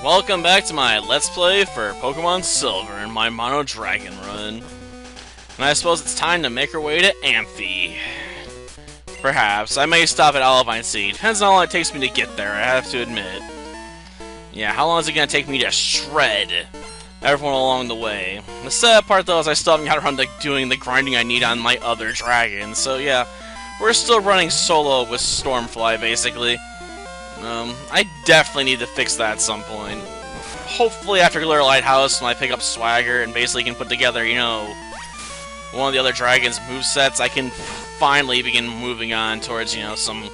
Welcome back to my Let's Play for Pokemon Silver and my Mono Dragon run. And I suppose it's time to make our way to Amphy. Perhaps. I may stop at Olivine City. Depends on how long it takes me to get there, I have to admit. Yeah, how long is it going to take me to shred everyone along the way? The sad part, though, is I still haven't got around to doing the grinding I need on my other dragons. So, yeah, we're still running solo with Stormfly, basically. I definitely need to fix that at some point. Hopefully after Glitter Lighthouse, when I pick up Swagger and basically can put together, you know, one of the other dragon's movesets, I can finally begin moving on towards, you know, some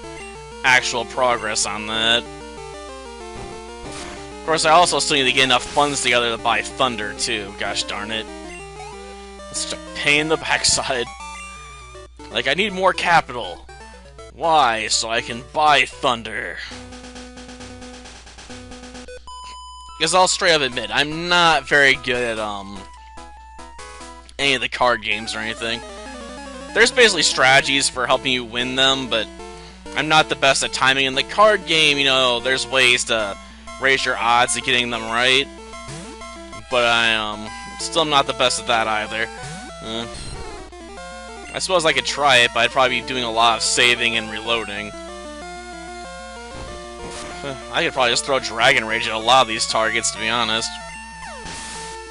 actual progress on that. Of course, I also still need to get enough funds together to buy Thunder, too. Gosh darn it. It's such a pain in the backside. Like, I need more capital. Why? So I can buy Thunder. Because I'll straight up admit, I'm not very good at, any of the card games or anything. There's basically strategies for helping you win them, but I'm not the best at timing. In the card game, you know, there's ways to raise your odds of getting them right. But I, still not the best at that either. I suppose I could try it, but I'd probably be doing a lot of saving and reloading. I could probably just throw Dragon Rage at a lot of these targets, to be honest.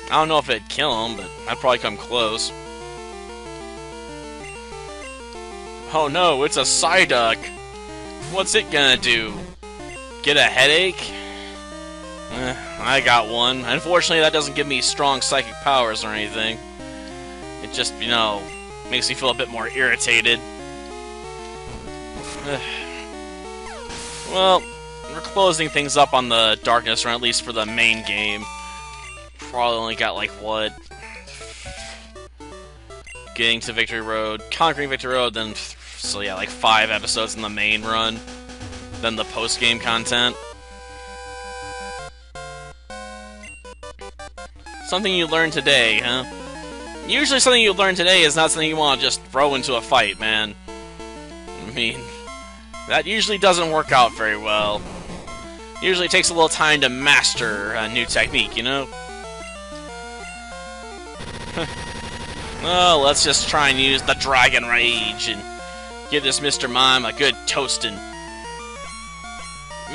I don't know if it'd kill them, but I'd probably come close. Oh no, it's a Psyduck! What's it gonna do? Get a headache? I got one. Unfortunately, that doesn't give me strong psychic powers or anything. It just, you know, makes me feel a bit more irritated. Well, we're closing things up on the darkness, or at least for the main game. Probably only got, like, what? Getting to Victory Road, conquering Victory Road, then, so yeah, like 5 episodes in the main run. Then the post-game content. Something you learned today, huh? Usually something you learn today is not something you want to just throw into a fight, man. I mean, that usually doesn't work out very well. Usually it takes a little time to master a new technique, you know? Well, let's just try and use the Dragon Rage and give this Mr. Mime a good toasting.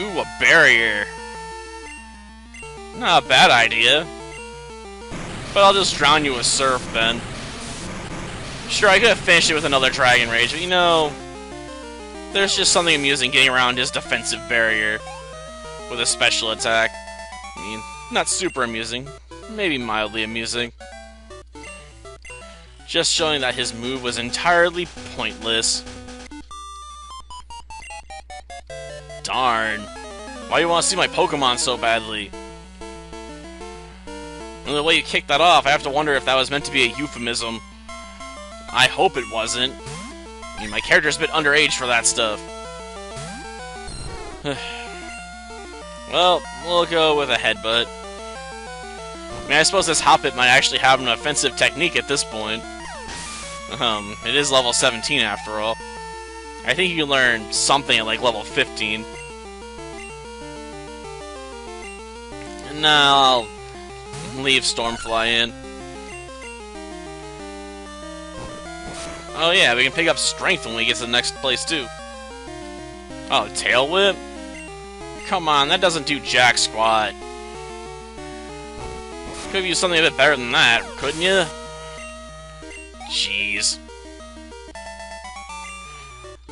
Ooh, a barrier. Not a bad idea. But I'll just drown you with Surf, then. Sure, I could have finished it with another Dragon Rage, but you know, there's just something amusing getting around his defensive barrier with a special attack. I mean, not super amusing, maybe mildly amusing. Just showing that his move was entirely pointless. Darn. Why do you want to see my Pokémon so badly? And the way you kicked that off, I have to wonder if that was meant to be a euphemism. I hope it wasn't. I mean, my character's a bit underage for that stuff. Well, we'll go with a headbutt. I mean, I suppose this Hoppip might actually have an offensive technique at this point. It is level 17 after all. I think you can learn something at like level 15. And now I'll leave Stormfly in. Oh yeah, we can pick up Strength when we get to the next place too. Oh, Tail Whip? Come on, that doesn't do jack squat. Could have used something a bit better than that, couldn't you? Jeez.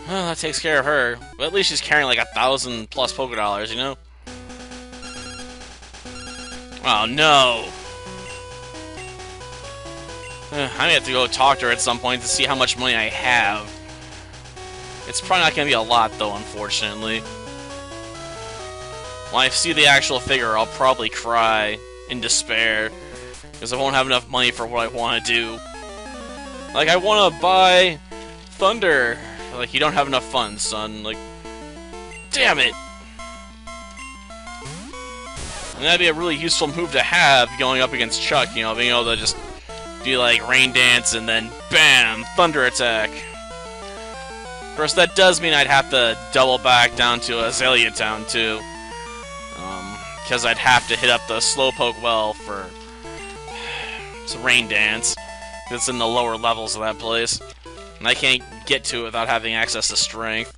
Well, that takes care of her. But at least she's carrying like 1,000 plus Poké Dollars, you know? Oh no! I may have to go talk to her at some point to see how much money I have. It's probably not going to be a lot, though, unfortunately. When I see the actual figure, I'll probably cry in despair, because I won't have enough money for what I want to do. Like, I want to buy Thunder. Like, you don't have enough funds, son. Like, damn it! And that'd be a really useful move to have going up against Chuck, you know, being able to just do like Rain Dance and then BAM! Thunder Attack. Of course, that does mean I'd have to double back down to Azalea Town, too. because I'd have to hit up the Slowpoke well for it's a rain dance. It's in the lower levels of that place, and I can't get to it without having access to strength.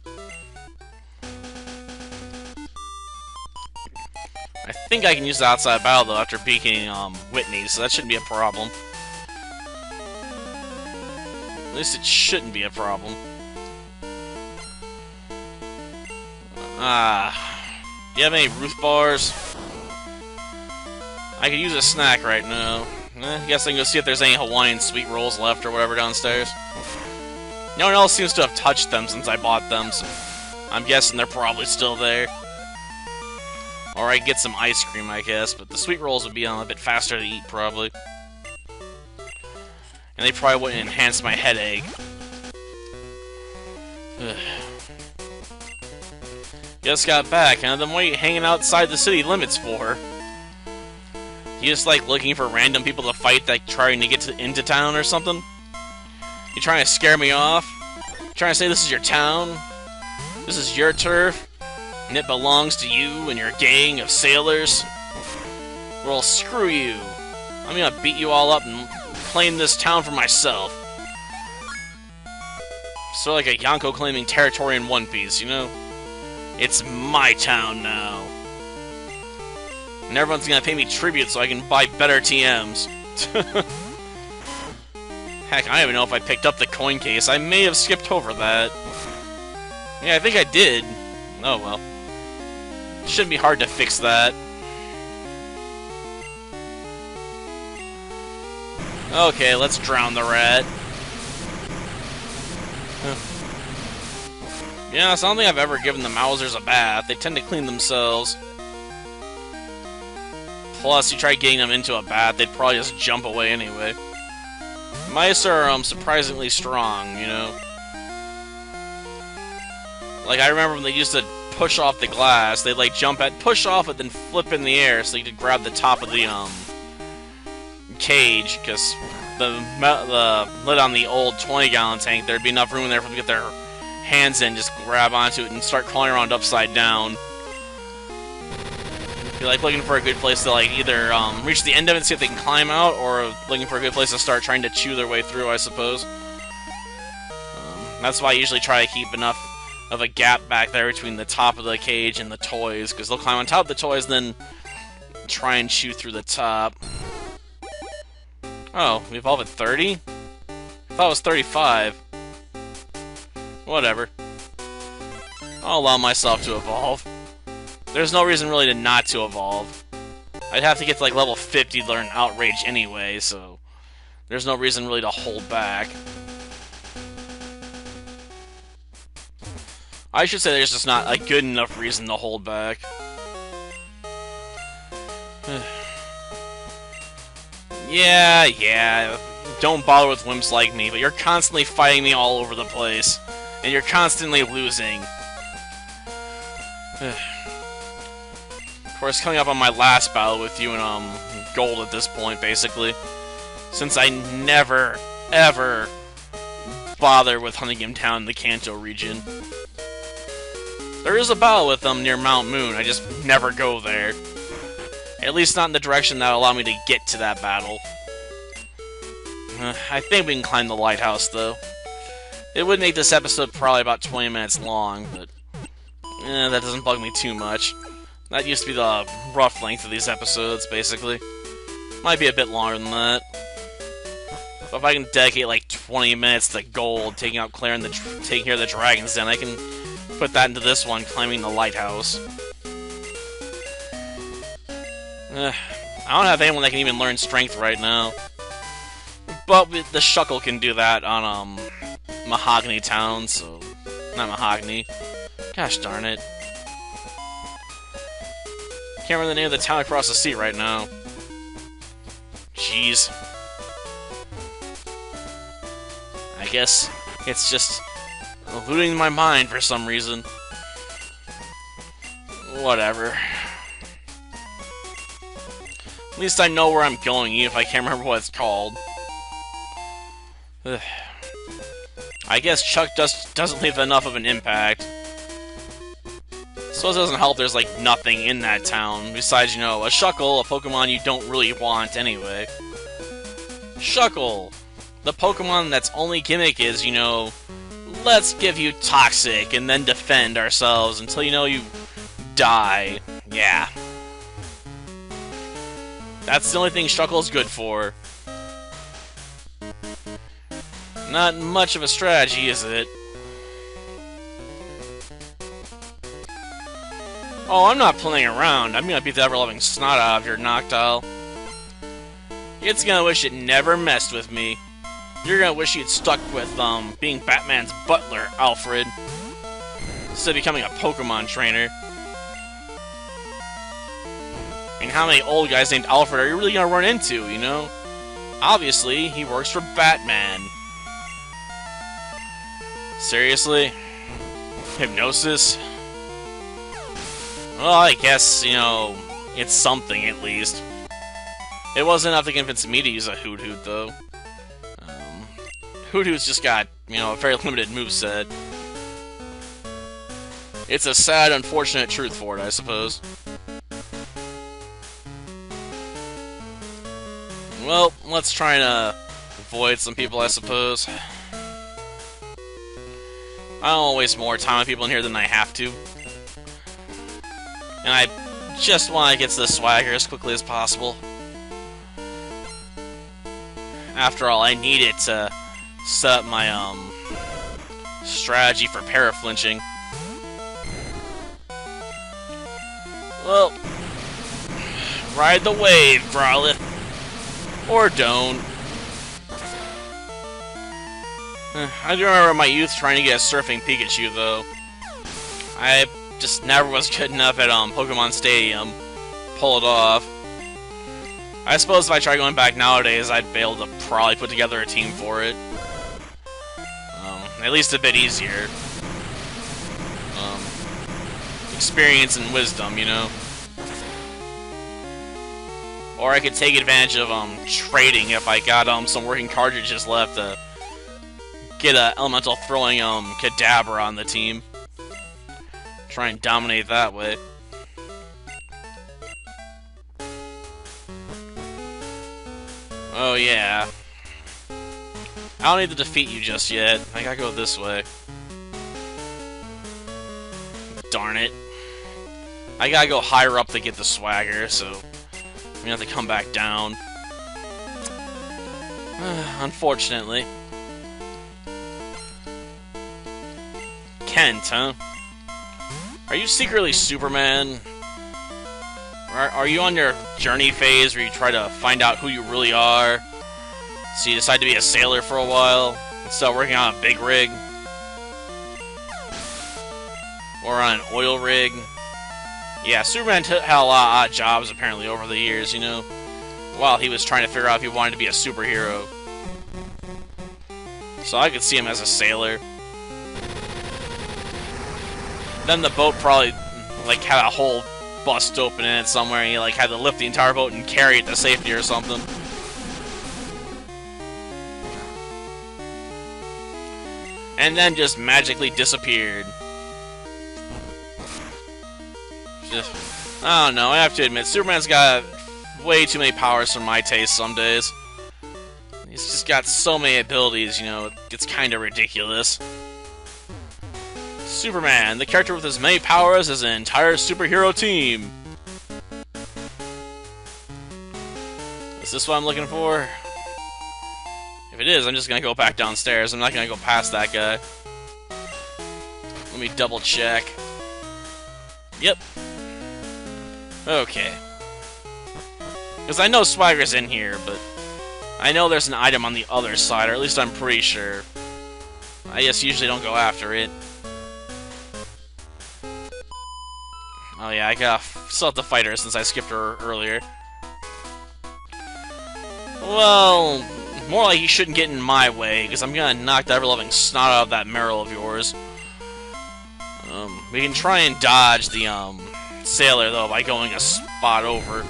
I think I can use the outside battle though after beating Whitney, so that shouldn't be a problem. At least it shouldn't be a problem. Do you have any Ruth bars? I could use a snack right now. I guess I can go see if there's any Hawaiian sweet rolls left or whatever downstairs. No one else seems to have touched them since I bought them, so I'm guessing they're probably still there. Or I get some ice cream, I guess, but the sweet rolls would be a bit faster to eat, probably. And they probably wouldn't enhance my headache. Ugh. Just got back, huh? Then what are you hanging outside the city limits for? You just like looking for random people to fight, like trying to get into town or something? You trying to scare me off? You trying to say this is your town? This is your turf? And it belongs to you and your gang of sailors? Well, screw you. I'm gonna beat you all up and claim this town for myself. Sort of like a Yonko claiming territory in One Piece, you know? It's my town now. And everyone's gonna pay me tribute so I can buy better TMs. Heck, I don't even know if I picked up the coin case. I may have skipped over that. Yeah, I think I did. Oh well. Shouldn't be hard to fix that. Okay, let's drown the rat. Yeah, so I don't think I've ever given the Mousers a bath. They tend to clean themselves. Plus, you try getting them into a bath, they'd probably just jump away anyway. Mice are surprisingly strong, you know? Like, I remember when they used to push off the glass, they'd like push off it, then flip in the air so you could grab the top of the cage, because the lid on the old 20-gallon tank, there'd be enough room in there for them to get their hands in, just grab onto it and start crawling around upside down. You're like looking for a good place to like either reach the end of it and see if they can climb out, or looking for a good place to start trying to chew their way through, I suppose. That's why I usually try to keep enough of a gap back there between the top of the cage and the toys, because they'll climb on top of the toys and then try and chew through the top. Oh, we evolved at 30? I thought it was 35. Whatever. I'll allow myself to evolve. There's no reason really to not to evolve. I'd have to get to like level 50 to learn Outrage anyway, so there's no reason really to hold back. I should say there's just not a good enough reason to hold back. Yeah, don't bother with wimps like me, but you're constantly fighting me all over the place. And you're constantly losing. Of course, coming up on my last battle with you in gold at this point, basically. Since I never, ever bother with Huntington Town in the Kanto region. There is a battle with them near Mount Moon, I just never go there. At least not in the direction that will allow me to get to that battle. I think we can climb the lighthouse, though. It would make this episode probably about 20 minutes long, but that doesn't bug me too much. That used to be the rough length of these episodes, basically. Might be a bit longer than that. But if I can dedicate like 20 minutes to gold, taking out Claire and taking care of the dragons, then I can put that into this one, climbing the lighthouse. I don't have anyone that can even learn strength right now. But the Shuckle can do that on Mahogany Town, so... Not Mahogany. Gosh darn it. Can't remember the name of the town across the sea right now. Jeez. I guess it's just eluding my mind for some reason. Whatever. At least I know where I'm going, even if I can't remember what it's called. Ugh. I guess Chuck doesn't leave enough of an impact. So suppose it doesn't help there's, like, nothing in that town, besides, you know, a Shuckle, a Pokemon you don't really want anyway. Shuckle! The Pokemon that's only gimmick is, you know, let's give you Toxic and then defend ourselves until, you know, you die. Yeah. That's the only thing Shuckle's good for. Not much of a strategy, is it? Oh, I'm not playing around. I'm gonna beat the ever-loving snot out of your Noctowl. It's gonna wish it never messed with me. You're gonna wish you'd stuck with, being Batman's butler, Alfred, instead of becoming a Pokemon trainer. I mean, how many old guys named Alfred are you really gonna run into, you know? Obviously, he works for Batman. Seriously? Hypnosis? Well, I guess, you know, it's something at least. It wasn't enough to convince me to use a Hoot-Hoot, though. Hoot-Hoot's just got, you know, a very limited moveset. It's a sad, unfortunate truth for it, I suppose. Well, let's try and avoid some people, I suppose. I don't want to waste more time on people in here than I have to. And I just want to get to the swagger as quickly as possible. After all, I need it to set up my, strategy for para-flinching. Well, ride the wave, Growlithe. Or don't. I do remember my youth trying to get a surfing Pikachu, though. I just never was good enough at Pokemon Stadium. Pull it off. I suppose if I try going back nowadays, I'd be able to probably put together a team for it. At least a bit easier. Experience and wisdom, you know? Or I could take advantage of trading if I got some working cartridges left to get a elemental throwing Kadabra on the team. Try and dominate that way. Oh yeah. I don't need to defeat you just yet. I gotta go this way. Darn it. I gotta go higher up to get the swagger, so I'm gonna have to come back down. Unfortunately. Kent, huh? Are you secretly Superman? Are you on your journey phase where you try to find out who you really are? So you decide to be a sailor for a while instead of working on a big rig? Or on an oil rig? Yeah, Superman had a lot of odd jobs apparently over the years, you know, while he was trying to figure out if he wanted to be a superhero. So I could see him as a sailor. Then the boat probably, like, had a hole bust open in it somewhere, and he, like, had to lift the entire boat and carry it to safety or something. And then just magically disappeared. Just, I don't know, I have to admit, Superman's got way too many powers for my taste some days. He's just got so many abilities, you know, it's kind of ridiculous. Superman, the character with as many powers as an entire superhero team. Is this what I'm looking for? If it is, I'm just gonna go back downstairs. I'm not gonna go past that guy. Let me double check. Yep. Okay. Because I know Swagger's in here, but I know there's an item on the other side, or at least I'm pretty sure. I just usually don't go after it. Oh yeah, I gotta still have to fight her since I skipped her earlier. Well, more like you shouldn't get in my way, because I'm gonna knock the ever-loving snot out of that Meryl of yours. We can try and dodge the, Sailor, though, by going a spot over.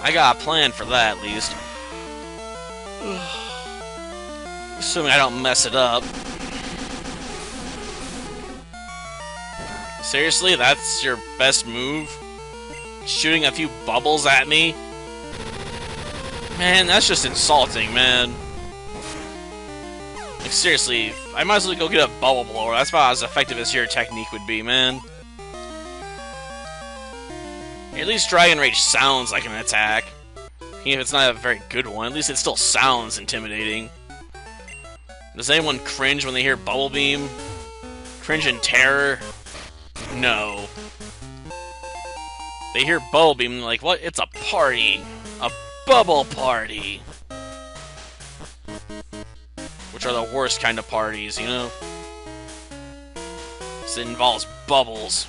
I got a plan for that, at least. Assuming I don't mess it up. Seriously, that's your best move? Shooting a few bubbles at me? Man, that's just insulting, man. Like, seriously, I might as well go get a bubble blower. That's about as effective as your technique would be, man. At least Dragon Rage sounds like an attack. Even if it's not a very good one, at least it still sounds intimidating. Does anyone cringe when they hear Bubble Beam? Cringe in terror? No. They hear Bubble Beam and they're like, what? It's a party! A bubble party! Which are the worst kind of parties, you know? Because it involves bubbles.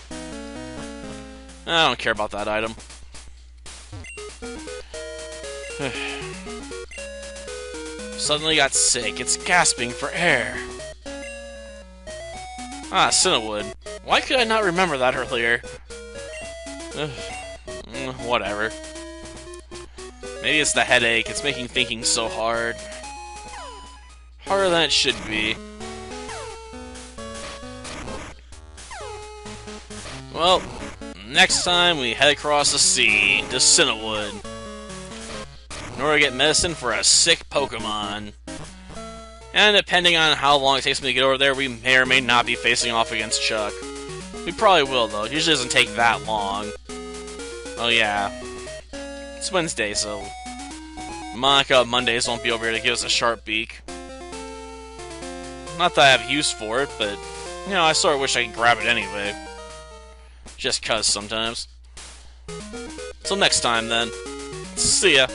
I don't care about that item. Suddenly got sick. It's gasping for air. Ah, Cinnawood. Why could I not remember that earlier? Whatever. Maybe it's the headache. It's making thinking so hard. Harder than it should be. Well, next time we head across the sea to Cinnawood in order to get medicine for a sick Pokémon. And depending on how long it takes me to get over there, we may or may not be facing off against Chuck. We probably will, though. It usually doesn't take that long. Oh, yeah. It's Wednesday, so Monica Mondays won't be over here to give us a sharp beak. Not that I have use for it, but, you know, I sort of wish I could grab it anyway. Just 'cause sometimes. Till next time, then. See ya.